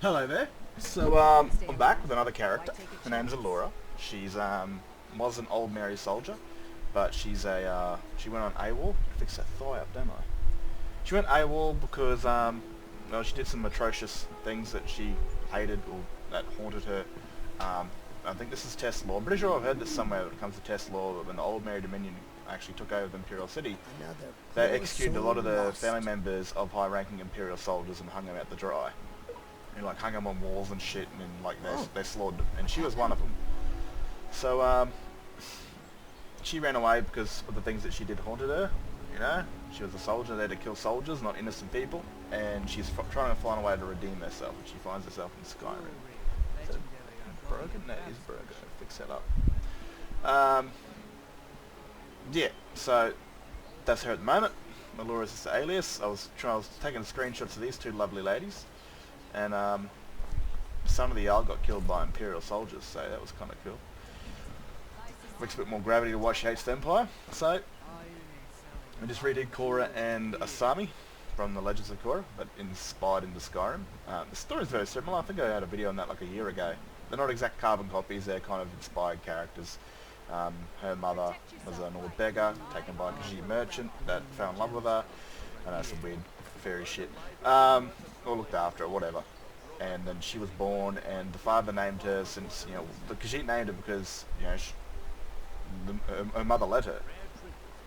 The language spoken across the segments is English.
Hello there. So I'm back with another character. Her name's Elora. She's was an Aldmeri soldier, but she went on AWOL. Fix that thigh up, don't I? She went AWOL because well, she did some atrocious things that she hated or that haunted her. I think this is test law. I'm pretty sure I've heard this somewhere when it comes to test law. When the Aldmeri Dominion actually took over the Imperial city, they executed a lot of the family members of high-ranking Imperial soldiers and hung them out to dry. And like hung them on walls and shit, and then like they slaughtered them. And she was one of them. So she ran away because of the things that she did haunted her. You know, she was a soldier there to kill soldiers, not innocent people, and she's trying to find a way to redeem herself. And she finds herself in Skyrim. Is that broken? That is broken. Fix that up. Yeah. So that's her at the moment. Elora's just the alias. I was taking screenshots of these two lovely ladies. And son of the Jarl got killed by Imperial soldiers, so that was kind of cool. Makes a bit more gravity to why she hates the Empire. So I just redid Korra and Asami from the Legends of Korra, but inspired into Skyrim. The story is very similar. I think I had a video on that like a year ago. They're not exact carbon copies, they're kind of inspired characters. Her mother was an old beggar taken by a Khajiit merchant that fell in love with her. I know, some weird fairy shit. Or looked after her, whatever. And then she was born, and the father named her since, you know, the Khajiit named her because, you know, her mother let her,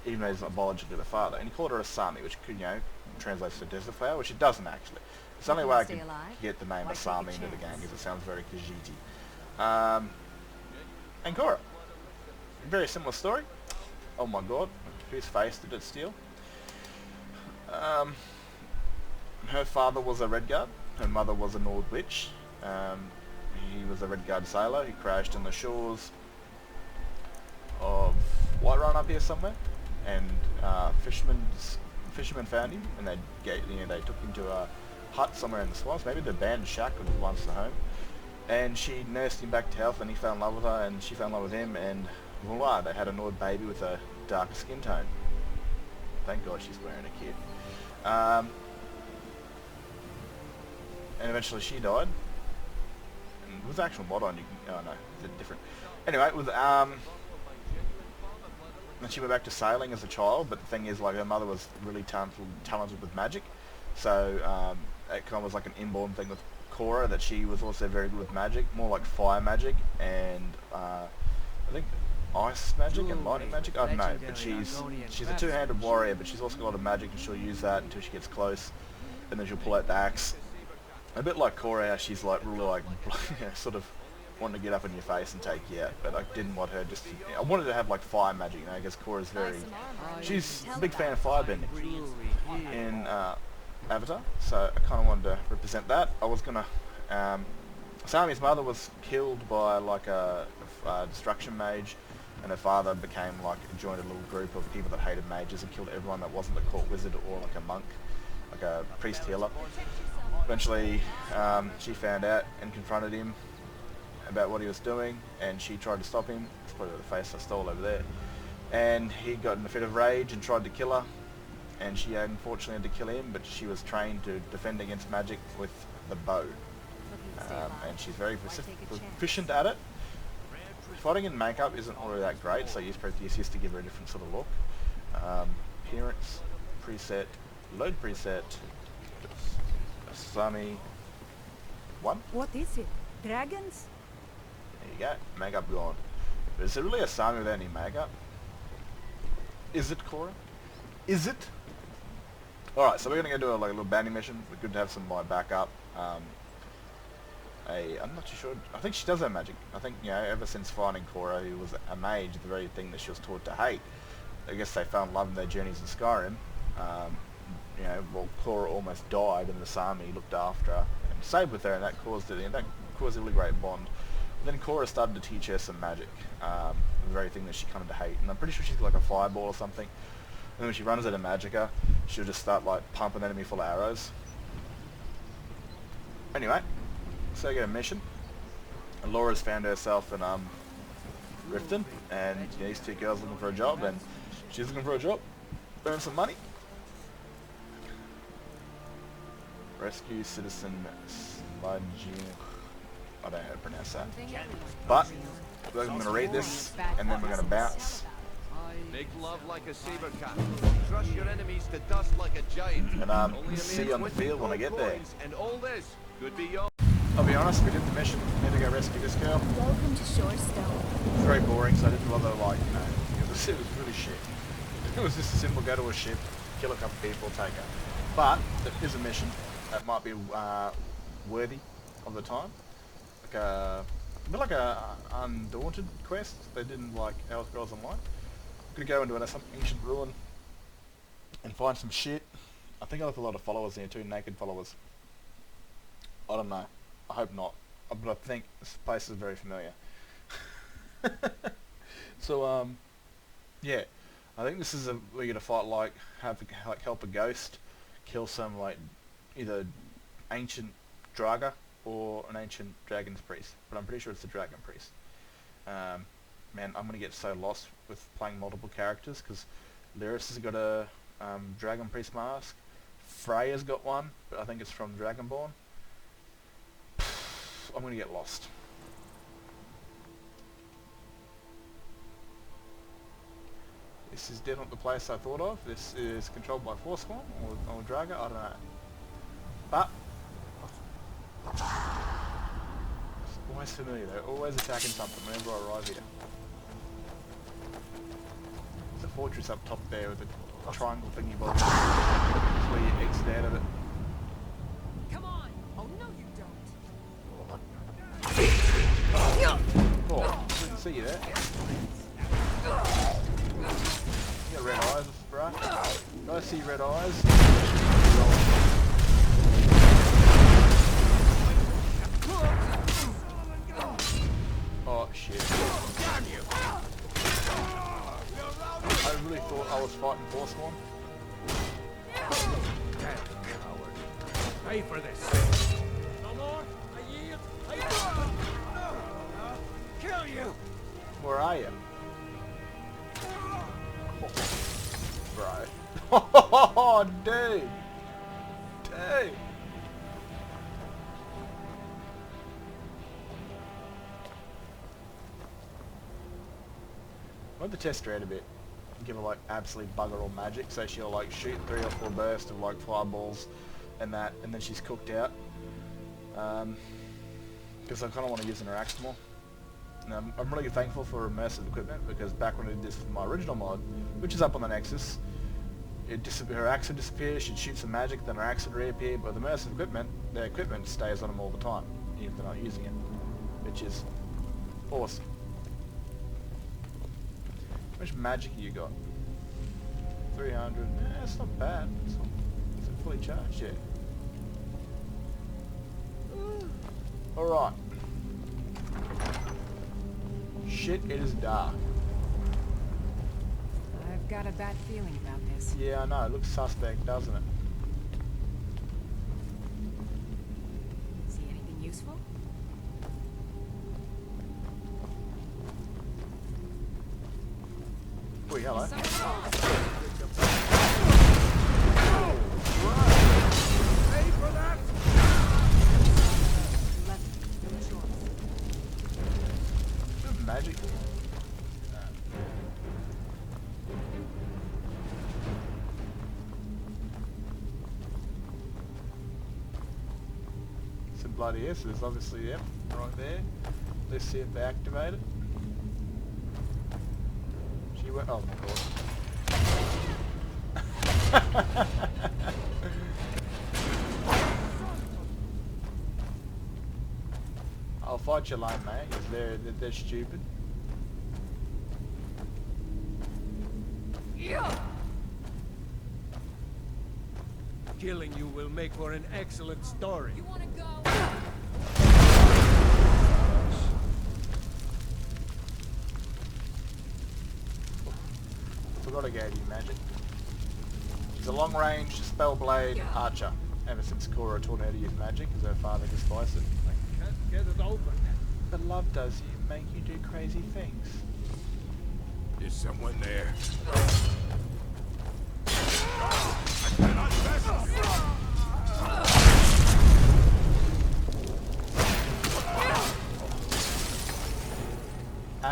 even though he's not biologically the father. And he called her Asami, which could, you know, translates to desert flower, which it doesn't actually. It's the only way I could get the name Asami into the game, because it sounds very Khajiit-y. And Korra. Very similar story. Oh my god, whose face did it steal? Her father was a Redguard, her mother was a Nord witch. He was a Redguard sailor, he crashed on the shores of Whiterun up here somewhere, and fishermen found him, and they took him to a hut somewhere in the swamps, maybe the abandoned shack was once the home, and she nursed him back to health, and he fell in love with her, and she fell in love with him, and voila, they had a Nord baby with a darker skin tone. Thank God she's wearing a kid. And eventually she died. And it was actual mod on you. Oh no, it's different. Anyway, with and she went back to sailing as a child. But the thing is, like, her mother was really talented with magic, so it kind of was like an inborn thing with Korra, that she was also very good with magic, more like fire magic and I think ice magic and lightning magic. I don't know, but she's a two-handed warrior, but she's also got a lot of magic, and she'll use that until she gets close, and then she'll pull out the axe. A bit like Korra, how she's like really like sort of wanting to get up in your face and take you out, but I didn't want her just to, you know, I wanted to have like fire magic, you know, because Korra's she's a big fan of firebending in Avatar, so I kind of wanted to represent that. I was gonna, Sami's mother was killed by like a destruction mage, and her father joined a little group of people that hated mages and killed everyone that wasn't a court wizard or like a monk, like a priest healer. Eventually, she found out and confronted him about what he was doing, and she tried to stop him. It's probably the face I stole over there. And he got in a fit of rage and tried to kill her, and she unfortunately had to kill him, but she was trained to defend against magic with the bow. And she's very proficient at it. Fighting in makeup isn't really that great, so I use Protheus to give her a different sort of look. Appearance, preset, load preset, Asami 1. What is it? Dragons? There you go, makeup gone. But is it really Asami without any makeup? Is it, Korra? Is it? Alright, so we're going to go do a little banding mission. We're good to have some of my backup. I'm not too sure. I think she does have magic. I think, you know, ever since finding Korra, who was a mage, the very thing that she was taught to hate, I guess they fell in love in their journeys in Skyrim. You know, well, Korra almost died, and the Asami looked after her and stayed with her, and that caused a really great bond. But then Korra started to teach her some magic, the very thing that she come to hate. And I'm pretty sure she's got like a fireball or something. And when she runs out of magicka, she'll just start like pumping the enemy full of arrows. Anyway, so I get a mission. And Laura's found herself in Riften, and these two girls looking for a job, and she's looking for a job, earn some money. Rescue Citizen Sludge. I don't know how to pronounce that. But we're going to read this, and then we're going to bounce. Make love like a saber cat. Crush your enemies to dust like a giant. And see you on the field when I get there. And all this could be your... I'll be honest, we did the mission. We had to go rescue this girl. Welcome to Shorestone. It's very boring, so I didn't bother, like, you know, it was really shit. It was just a simple go to a ship, kill a couple people, take her. But there is a mission that might be worthy of the time. Like a bit like a Undaunted quest they did in like Elder Scrolls Online. I'm gonna go into some ancient ruin and find some shit. I think I left a lot of followers there too, naked followers. I don't know. I hope not. But I think this place is very familiar. So yeah. I think this is we're gonna fight like help a ghost, kill some like either ancient Draga or an ancient dragon's priest. But I'm pretty sure it's the dragon priest. Man, I'm gonna get so lost with playing multiple characters because Lyris has got a dragon priest mask. Freya's got one, but I think it's from Dragonborn. I'm gonna get lost. This is definitely the place I thought of. This is controlled by Forspawn or Draga, I don't know. But it's always familiar, they're always attacking something whenever I arrive here. There's a fortress up top there with a triangle thingy bobby. That's where you exit out of it. Come on! Oh no, you don't! Oh, didn't see you there. You got red eyes, bro. Do I see red eyes? Oh shit. I really thought I was fighting Forspawn. Pay for this. No more. I yield. Kill you. Where are you? Bro. Oh, dude. Dude. I want to test her out a bit. Give her like absolute bugger all magic, so she'll like shoot 3 or 4 bursts of like fireballs and that, and then she's cooked out. Because I kind of want to use an axe more. And I'm really thankful for immersive equipment because back when I did this with my original mod, which is up on the Nexus, her axe would disappear, she'd shoot some magic, then her axe would reappear, but with immersive equipment, the equipment stays on them all the time, even if they're not using it, which is awesome. How much magic you got? 300. Yeah, it's not bad. It's fully charged yet. Alright. Shit, it is dark. I've got a bad feeling about this. Yeah, I know. It looks suspect, doesn't it? See anything useful? Wait, hello. Pay for that. Magic. Some bloody yes, there's obviously yep, right there. Let's see if they activate it. She went. Oh my god. I'll fight your line, mate, because they're stupid. Killing you will make for an excellent story. You wanna go? Forgot I gave you magic. She's a long-range spell-blade archer. Ever since Cora taught her how to use magic, because her father despised it. Can't get it open. But love does make you do crazy things. Is someone there?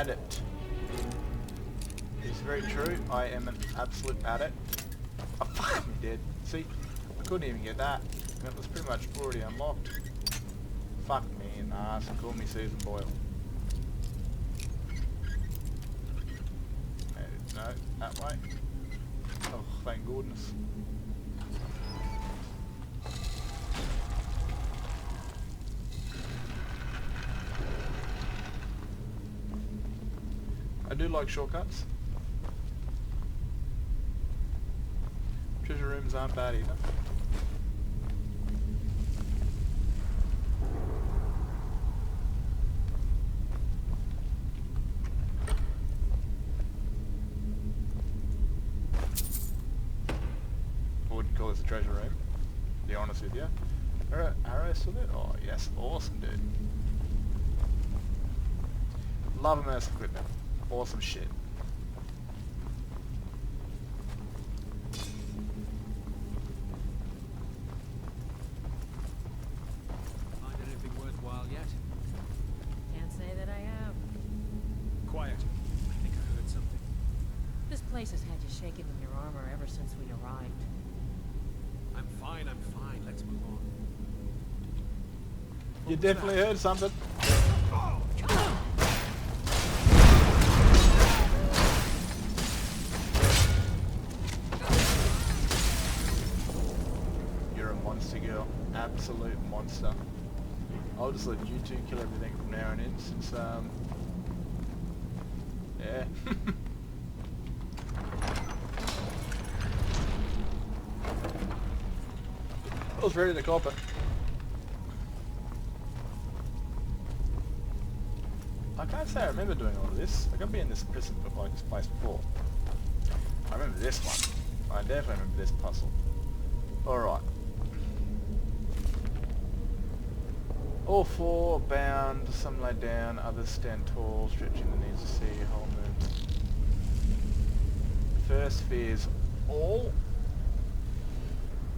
adept. It's very true. I am an absolute adept. Oh, fuck me dead. See? I couldn't even get that. And it was pretty much already unlocked. Fuck me in the ass and call me Susan Boyle. No, that way. Oh, thank goodness. I do like shortcuts. Treasure rooms aren't bad either. I wouldn't call this a treasure room, to be honest with you. Arrow still there? Oh yes, awesome dude. Love immersive equipment. Awesome shit. Find anything worthwhile yet? Can't say that I have. Quiet. I think I heard something. This place has had you shaking in your armor ever since we arrived. I'm fine, I'm fine. Let's move on. You definitely heard something. You're a monster girl. Absolute monster. I'll just let you two kill everything from now on in since, yeah. I was ready to cop it. I can't say I remember doing all of this. Like, I've been in this prison like this place before. I remember this one. I definitely remember this puzzle. Alright. All four bound, some lay down, others stand tall, stretching the knees to see a whole moon. First fears all.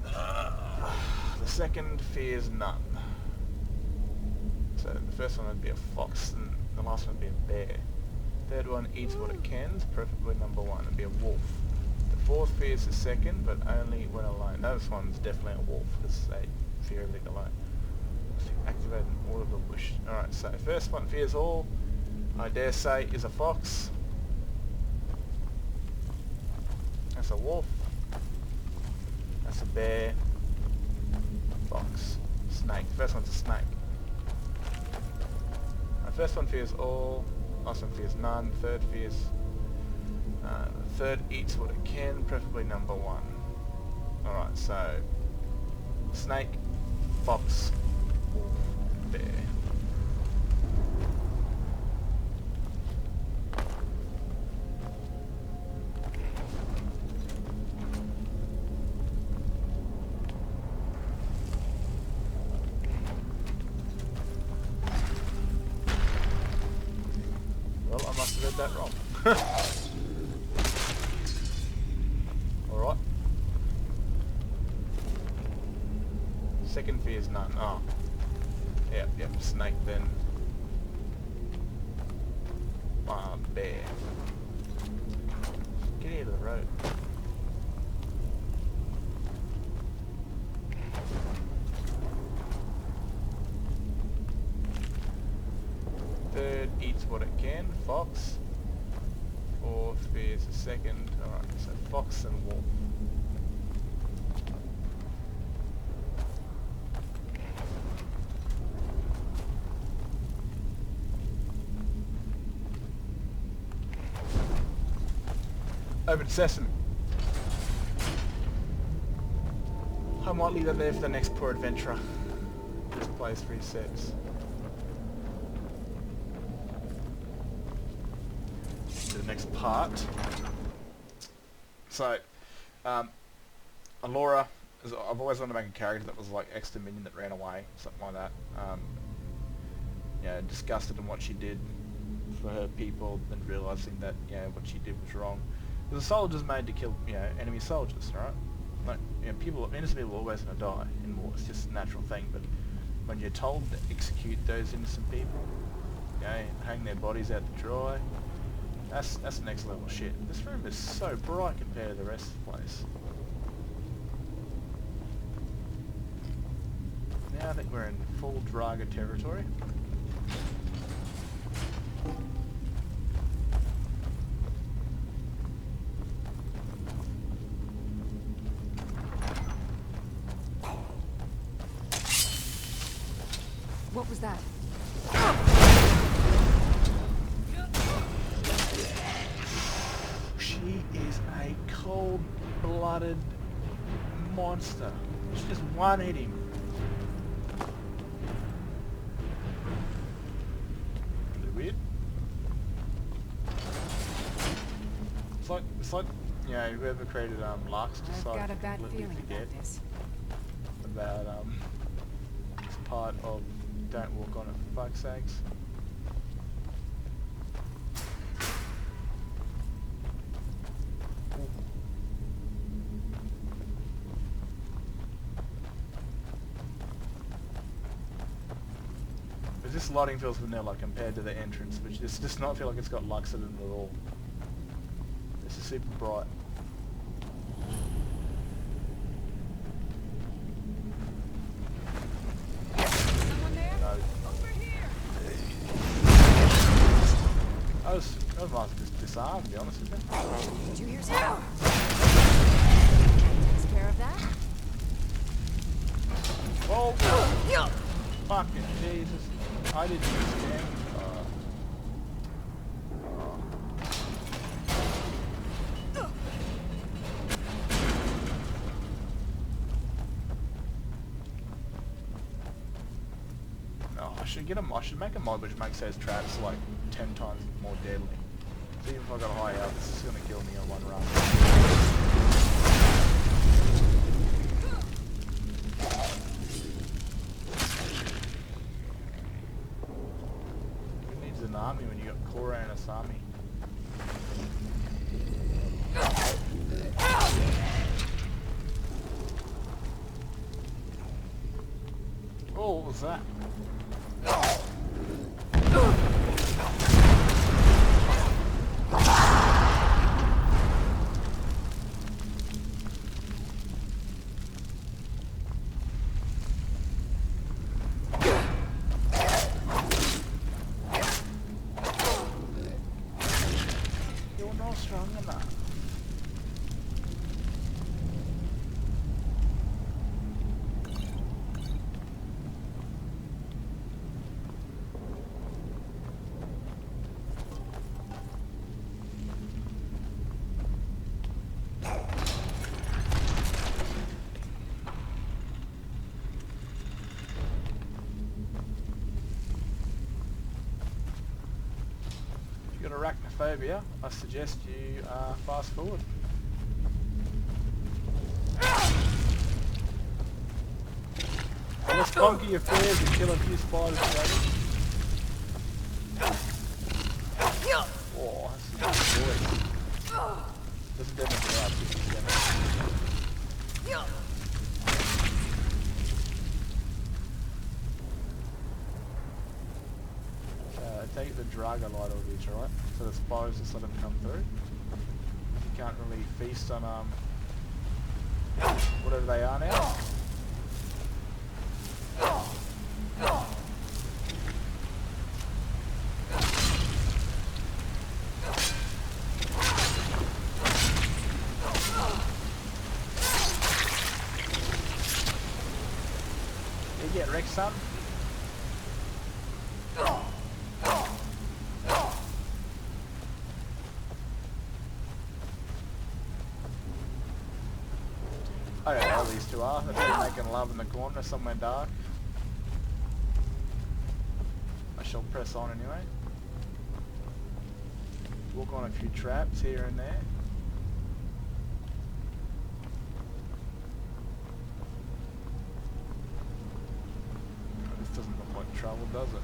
The second fears none. So the first one would be a fox, and the last one would be a bear. Third one eats what it can, preferably number one, it'd be a wolf. The fourth fears the second, but only when alone. This one's definitely a wolf, because they fear everything alone. Activate an audible bush. Alright, so first one fears all, I dare say, is a fox. That's a wolf. That's a bear. Fox. Snake. First one's a snake. The first one fears all, last one fears none, third fears... the third eats what it can, preferably number one. Alright, so... snake, fox, wolf, bear. Well, I must have read that wrong. Alright. Second fear is none. Oh. Yep, snake then. Bear. Get out of the road. Third eats what it can, fox. Fourth fears the second. Alright, so fox and wolf. Open sesame. I might leave that there for the next poor adventurer. This place resets. To the next part. So, Elora, I've always wanted to make a character that was like ex-Dominion that ran away, something like that. Disgusted in what she did for her people and realising that, what she did was wrong. Because a soldier's made to kill, enemy soldiers, right? Like, innocent people are always going to die in war. It's just a natural thing. But when you're told to execute those innocent people, hang their bodies out to dry. That's next level shit. This room is so bright compared to the rest of the place. Now I think we're in full Draga territory. What was that? She is a cold-blooded monster. She just one-hit him. Really weird. It's like, you know, whoever created Lux I've decided got a bad to let me feeling forget about this. about this part of Don't Walk on It, for fuck's sakes. But this lighting feels vanilla compared to the entrance, which does not feel like it's got Lux in it at all. This is super bright. Someone there? No. Over here! I was nice to just disarm, to be honest with you. Did you hear something? Takes care of that? Oh! Fucking Jesus. I didn't understand. I should make a mod which makes those traps like 10 times more deadly. So even if I got a high health, this is gonna kill me on one run. Who needs an army when you got Korra and Asami? Oh, what was that? You're not strong enough. If you've got arachnophobia, I suggest you fast forward. Let's conquer your fears and kill a few spiders together. Oh, that's a good voice. Doesn't damage it out, just damage. Take the Draga light over each, alright? So the spiders just let them come through. You can't really feast on whatever they are now. You get wrecked, son? I don't know how these two are. They've been making love in the corner somewhere dark. I shall press on anyway. Walk on a few traps here and there. This doesn't look like trouble, does it?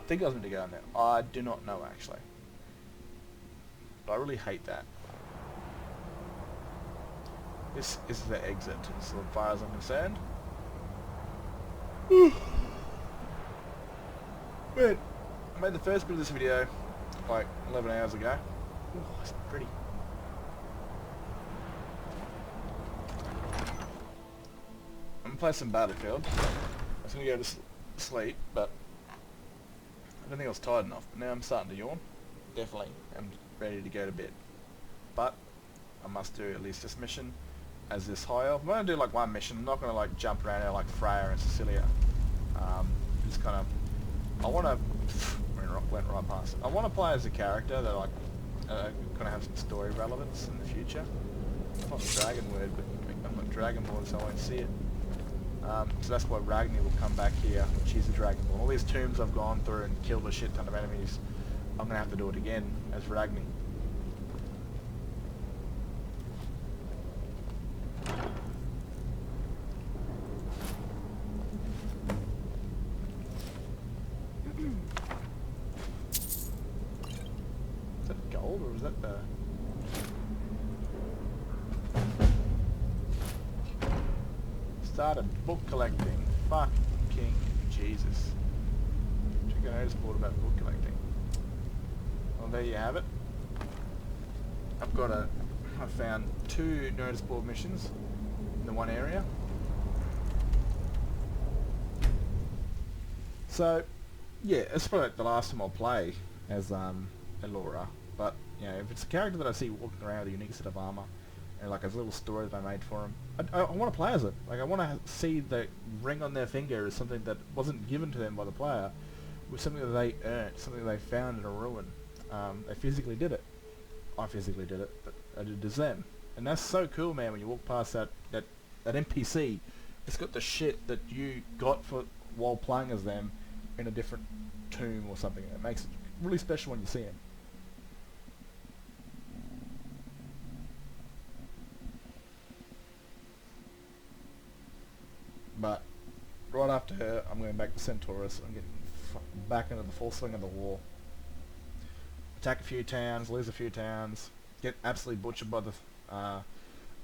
think I was meant to go in there. I do not know, actually. But I really hate that. This is the exit, as far as I'm concerned. Man, I made the first bit of this video like 11 hours ago. Ooh, it's pretty. I'm gonna play some Battlefield. I was gonna go to sleep, but I don't think I was tired enough. But now I'm starting to yawn. Definitely, I'm ready to go to bed. But I must do at least this mission as this high elf. I'm gonna do like one mission. I'm not gonna like jump around there like Freya and Cecilia. Just kind of. I want to. Went right past it. I want to play as a character that like gonna have some story relevance in the future. It's not a dragon word, but I'm not dragonborn, so I won't see it. So that's why Ragni will come back here when she's a dragonborn. All these tombs I've gone through and killed a shit ton of enemies, I'm gonna have to do it again as Ragni. Is that gold or is that the... Started book collecting. Fucking Jesus. Check out notice board about book collecting. Well, there you have it. I found 2 notice board missions in the one area. So, yeah, it's probably like the last time I'll play as Elora. But, you know, if it's a character that I see walking around with a unique set of armor, and like a little story that I made for him, I want to play as it. Like, I want to see the ring on their finger as something that wasn't given to them by the player. It was something that they earned, something they found in a ruin. They physically did it. I physically did it, but I did it as them. And that's so cool, man, when you walk past that NPC. It's got the shit that you got for while playing as them in a different tomb or something. It makes it really special when you see him. But right after her, I'm going back to Centaurus. I'm getting back into the full swing of the war. Attack a few towns, lose a few towns, get absolutely butchered by the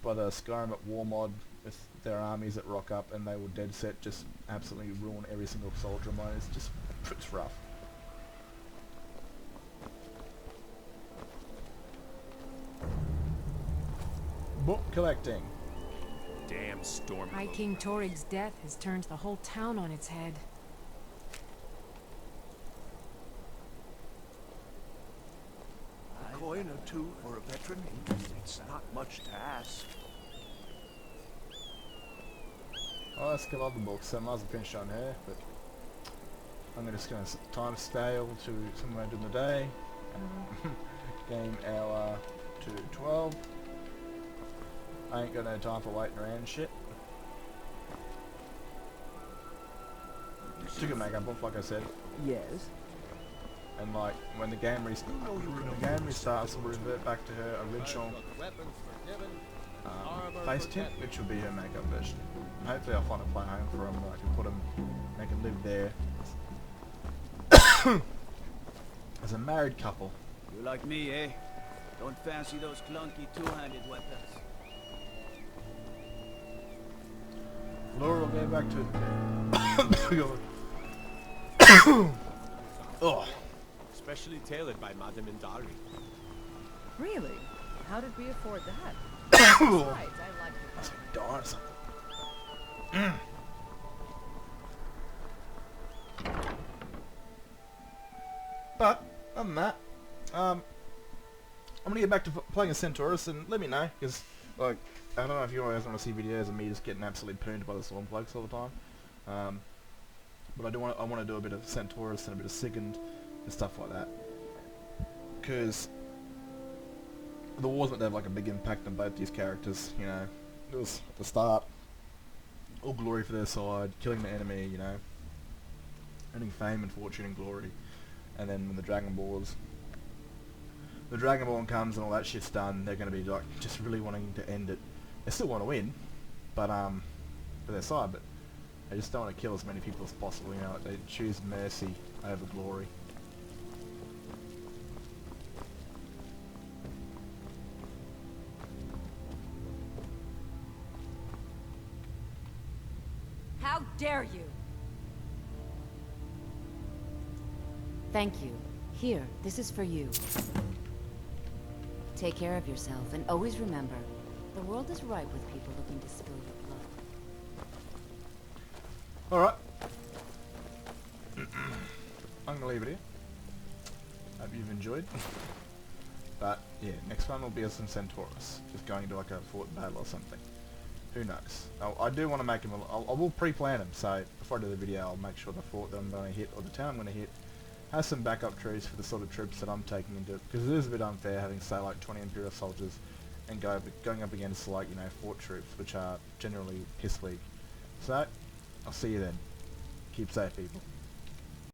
Skyrim at war mod with their armies that rock up, and they will dead set just absolutely ruin every single soldier of mine. It's rough. Book collecting. Damn storm. High King Torig's death has turned the whole town on its head. A coin or two for a veteran? It's not much to ask. Oh, let's get all the books. I might as well finish on her, but I'm just going to time scale to somewhere during the day. Game hour to 12. I ain't got no time for waiting around and shit. She can make up book, like I said. Yes. And like when the game restarts, we'll revert back to her original face tint, which will be her makeup version. Hopefully I'll find a play home for him where I can put him, they can live there as a married couple. You like me, eh? Don't fancy those clunky two-handed weapons. Laura will go back to oh. Specially tailored by Madame Indari. Really? How did we afford that? Besides, I like That's a dinosaur. But other than that, I'm gonna get back to playing a Centaurus, and let me know, because like I don't know if you guys want to see videos of me just getting absolutely pooned by the Stormplagues all the time. But I want to do a bit of Centaurus and a bit of Sigund and stuff like that, because the war's meant to have like a big impact on both these characters. You know, it was at the start all glory for their side, killing the enemy, you know, earning fame and fortune and glory, and then when the Dragonborn comes and all that shit's done, they're going to be like just really wanting to end it. They still want to win, but for their side, but They just don't want to kill as many people as possible, you know, they choose mercy over glory. How dare you! Thank you. Here, this is for you. Take care of yourself, and always remember, the world is ripe with people looking to spill your blood. Alright. I'm gonna leave it here. Hope you've enjoyed. But, yeah, next one will be as in Centaurus. Just going to like a fort battle or something. Who knows? I do want to make him, I will pre-plan him, so before I do the video I'll make sure the fort that I'm going to hit, or the town I'm going to hit, has some backup trees for the sort of troops that I'm taking into it, because it is a bit unfair having, say, like 20 Imperial soldiers and going up against, like, you know, fort troops, which are generally piss weak. So, I'll see you then. Keep safe, people.